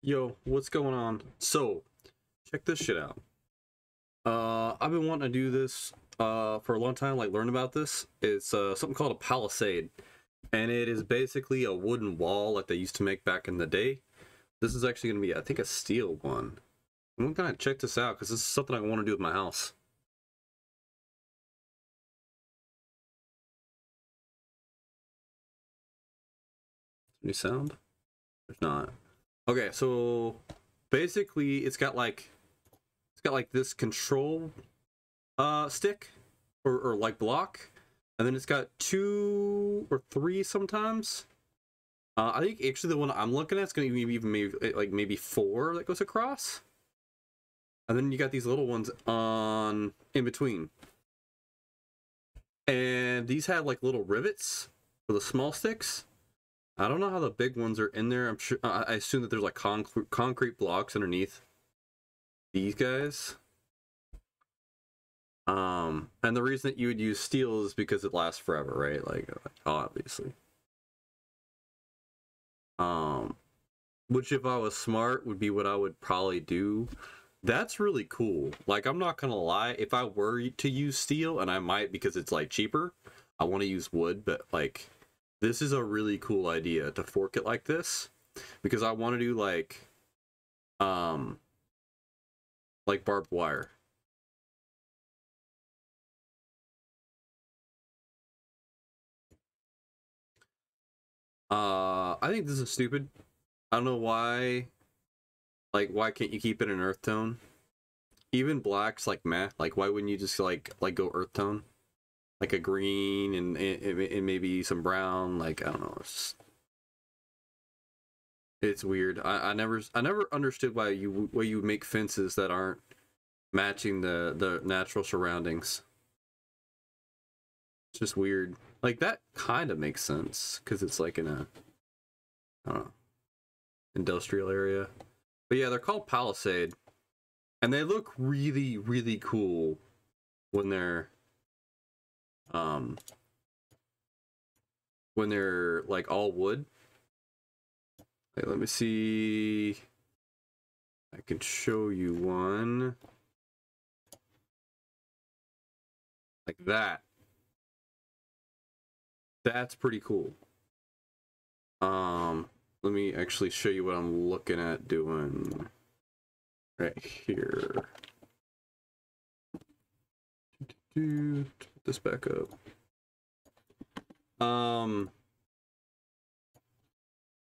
Yo, what's going on? So, check this shit out. I've been wanting to do this for a long time, like learn about this. It's something called a palisade, and it is basically a wooden wall like they used to make back in the day. This is actually gonna be, I think, a steel one. I'm gonna check this out because this is something I want to do with my house. Any sound? There's not. Okay, so basically, it's got like this control stick or like block, and then it's got two or three sometimes. I think actually the one I'm looking at is going to be maybe four that goes across, and then you got these little ones on in between, and these have like little rivets for the small sticks. I don't know how the big ones are in there. I'm sure I assume that there's like concrete blocks underneath these guys. And the reason that you would use steel is because it lasts forever, right? Like obviously. Um, which if I was smart would be what I would probably do. That's really cool. Like I'm not gonna lie, if I were to use steel, and I might because it's like cheaper, I want to use wood, but like this is a really cool idea to fork it like this because I want to do um like barbed wire. I think this is stupid. I don't know why. Like, why can't you keep it an earth tone? Even black's like meh. Like, why wouldn't you just like go earth tone, like a green and maybe some brown? Like, I don't know. It's weird. I never understood why you make fences that aren't matching the natural surroundings. It's just weird. Like that kind of makes sense because it's like in a, I don't know, industrial area. But yeah, they're called Palisade, and they look really really cool when they're um like all wood. Wait, let me see. I can show you one like that. That's pretty cool. Let me actually show you what I'm looking at doing right here. Put this back up. So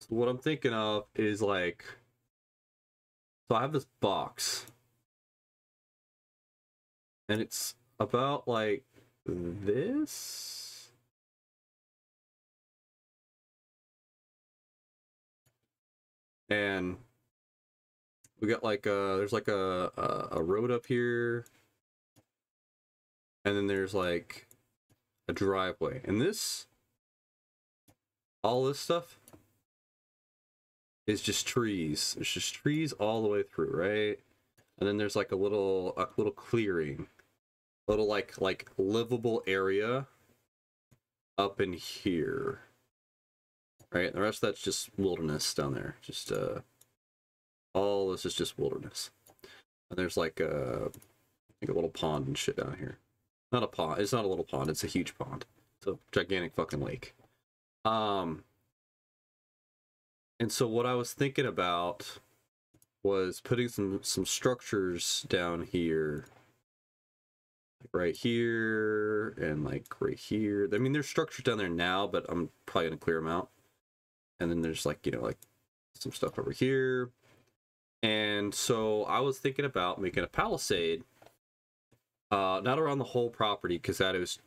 what I'm thinking of is like, so I have this box, and it's about like this. And we got like there's like a road up here, and then there's like a driveway, and all this stuff is just trees. It's just trees all the way through, right? And then there's like a little clearing, little like livable area up in here, right? And the rest of that's just wilderness down there. Just all this is just wilderness. And there's like a little pond and shit down here. Not a pond. It's not a little pond. It's a huge pond. It's a gigantic fucking lake. And so what I was thinking about was putting some structures down here, like right here and like right here. I mean, there's structures down there now, but I'm probably gonna clear them out. And then there's like, like some stuff over here. And so I was thinking about making a palisade, not around the whole property because that is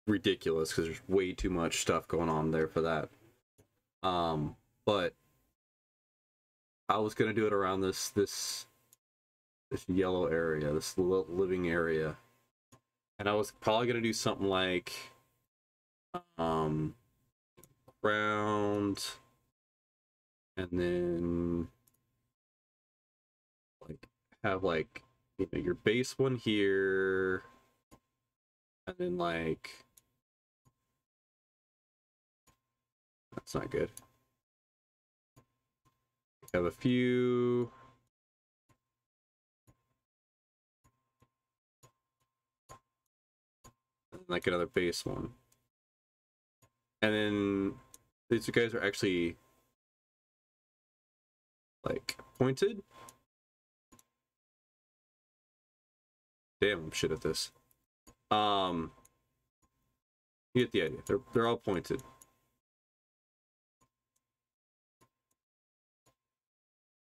ridiculous because there's way too much stuff going on there for that. But I was gonna do it around this yellow area, this living area, and I was probably gonna do something like round, and then like have like your base one here, and then like that's not good. Have a few. Like another base one. And then these guys are actually like pointed. Damn, I'm shit at this. You get the idea. They're all pointed.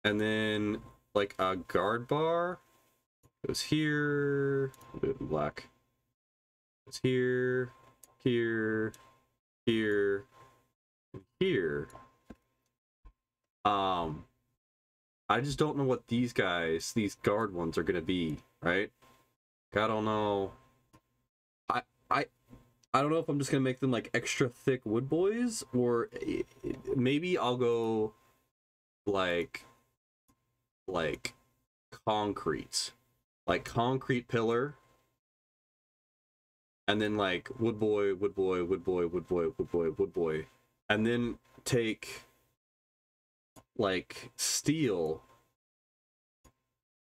And then like a guard bar goes here, a bit in black. Goes here, here, here, and here. I just don't know what these guys, these guard ones, are gonna be, right? I don't know. I don't know if I'm just gonna make them like extra thick wood boys, or maybe I'll go like concrete, like concrete pillar, and then like wood boy, wood boy, wood boy, wood boy, wood boy, wood boy, and then take like steel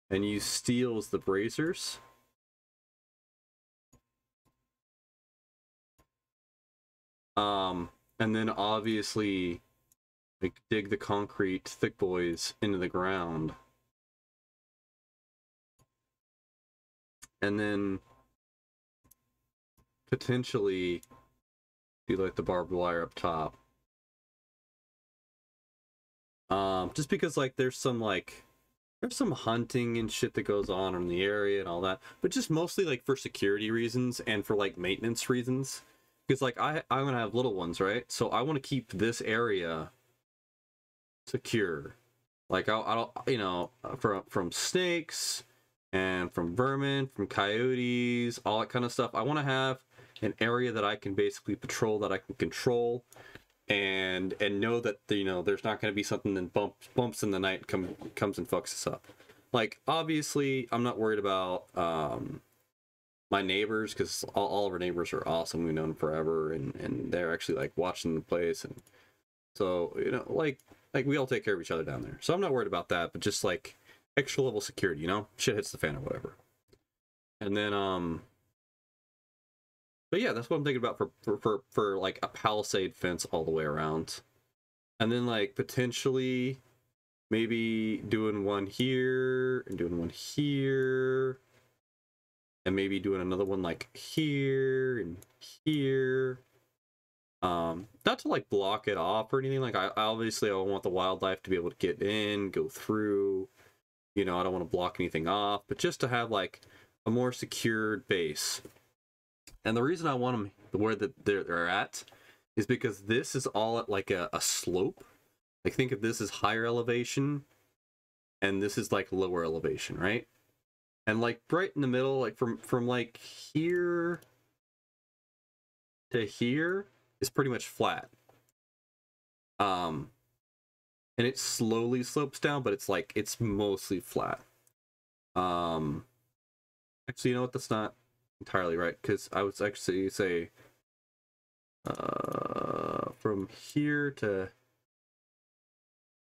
and use steel as the bracers. And then obviously like dig the concrete thick boys into the ground. And then potentially do like the barbed wire up top. Just because like there's some hunting and shit that goes on in the area and all that, but just mostly like for security reasons and for like maintenance reasons. Because like I'm gonna have little ones, right? So I want to keep this area secure. Like I don't, you know, from snakes and from vermin, from coyotes, all that kind of stuff. I want to have an area that I can basically patrol, that I can control, and know that, you know, there's not going to be something that bumps in the night and comes and fucks us up. Like obviously, I'm not worried about my neighbors, because all of our neighbors are awesome. We've known them forever, and they're actually like watching the place, and so, you know, like we all take care of each other down there. So I'm not worried about that, but just like extra level security, you know, shit hits the fan or whatever. And then but yeah, that's what I'm thinking about for like a palisade fence all the way around. And then like potentially maybe doing one here and doing one here, and maybe doing another one like here and here. Not to like block it off or anything. Like I obviously I want the wildlife to be able to get in, go through, you know, I don't want to block anything off, but just to have like a more secured base. And the reason I want them where they're at is because this is all at like a slope. Like think of this as higher elevation and this is like lower elevation, right? And like right in the middle, like from like here to here is pretty much flat. And it slowly slopes down, but it's mostly flat. Actually, you know what? That's not entirely right, because I would actually say from here to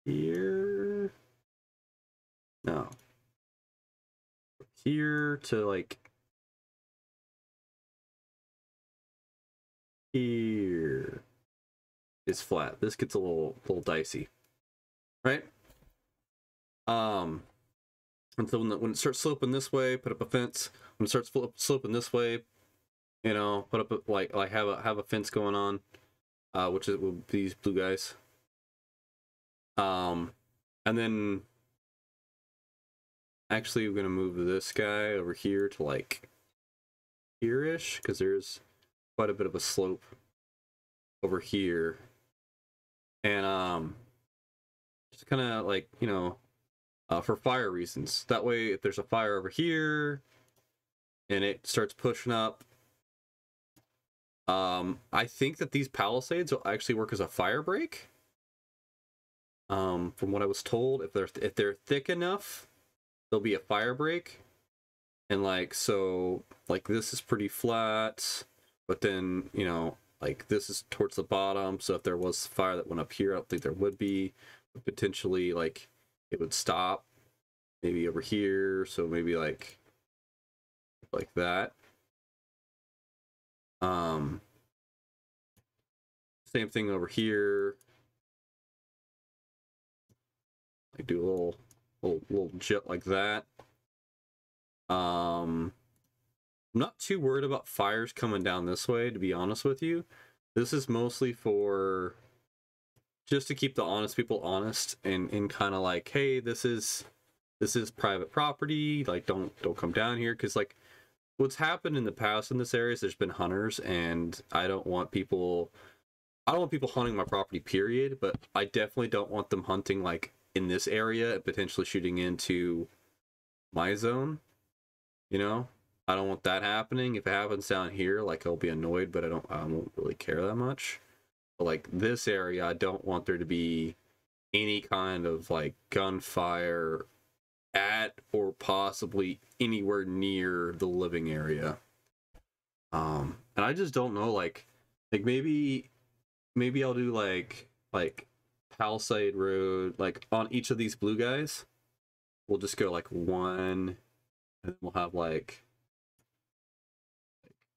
here. No. From here to like here is flat. This gets a little dicey, right? And so when it starts sloping this way, put up a fence. When it starts sloping this way, you know, put up have a fence going on, which is with these blue guys. And then actually we're gonna move this guy over here to like here-ish, because there's quite a bit of a slope over here. And just kind of like, you know, for fire reasons. That way, if there's a fire over here and it starts pushing up, I think that these palisades will actually work as a fire break. From what I was told, if they're thick enough, there'll be a fire break. And like, so like this is pretty flat, but then, you know, like this is towards the bottom. So if there was fire that went up here, I don't think there would be. But potentially like it would stop maybe over here. So maybe like that. Same thing over here. Like do a little jet like that. I'm not too worried about fires coming down this way, to be honest with you. This is mostly for just to keep the honest people honest and kind of like, hey, this is private property. Like, don't come down here, because like what's happened in the past in this area is there's been hunters, and I don't want people hunting my property, period. But I definitely don't want them hunting like in this area and potentially shooting into my zone. You know, I don't want that happening. If it happens down here, like, I'll be annoyed, but I won't really care that much. But like this area, I don't want there to be any kind of like gunfire at or possibly anywhere near the living area. And I just don't know, like maybe I'll do like Palisade Road, like on each of these blue guys. We'll just go like one, and then we'll have like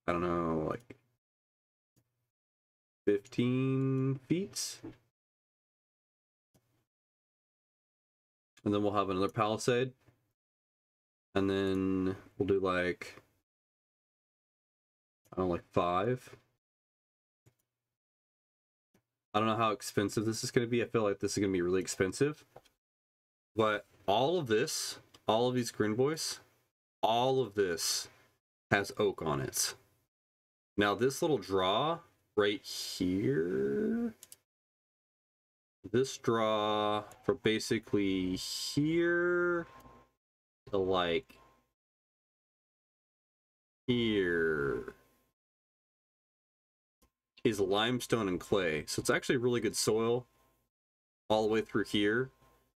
I don't know, like 15 feet. And then we'll have another Palisade. And then we'll do like, I don't know, like 5. I don't know how expensive this is going to be. I feel like this is going to be really expensive. But all of these green boys, all of this has oak on it. Now this little draw right here, this draw from basically here to like here is limestone and clay. So it's actually really good soil all the way through here.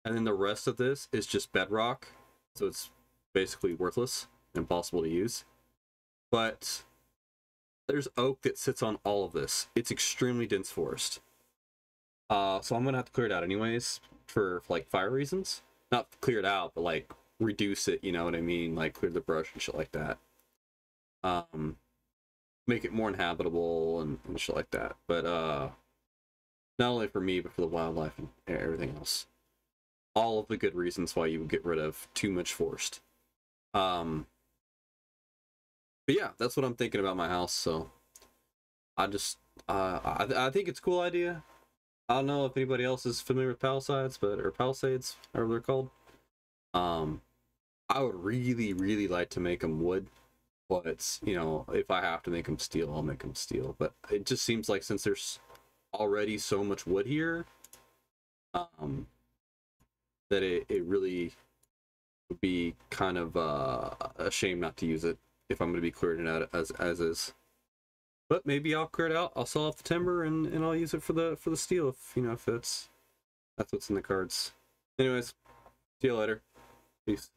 And then the rest of this is just bedrock. So it's basically worthless, impossible to use. But there's oak that sits on all of this. It's extremely dense forest. So I'm gonna have to clear it out anyways for like fire reasons. Not clear it out, but like reduce it, you know what I mean? Like clear the brush and shit like that. Make it more inhabitable and shit like that. But not only for me, but for the wildlife and everything else. All of the good reasons why you would get rid of too much forest. But yeah, that's what I'm thinking about my house. So I just I think it's a cool idea. I don't know if anybody else is familiar with Palisades, or Palisades, however they're called. I would really like to make them wood, but you know, if I have to make them steel, I'll make them steel. But it just seems like since there's already so much wood here, that it really would be kind of a shame not to use it if I'm going to be clearing it out as is. But maybe I'll clear it out. I'll sell off the timber and I'll use it for the steel if, you know, if that's what's in the cards. Anyways, see you later. Peace.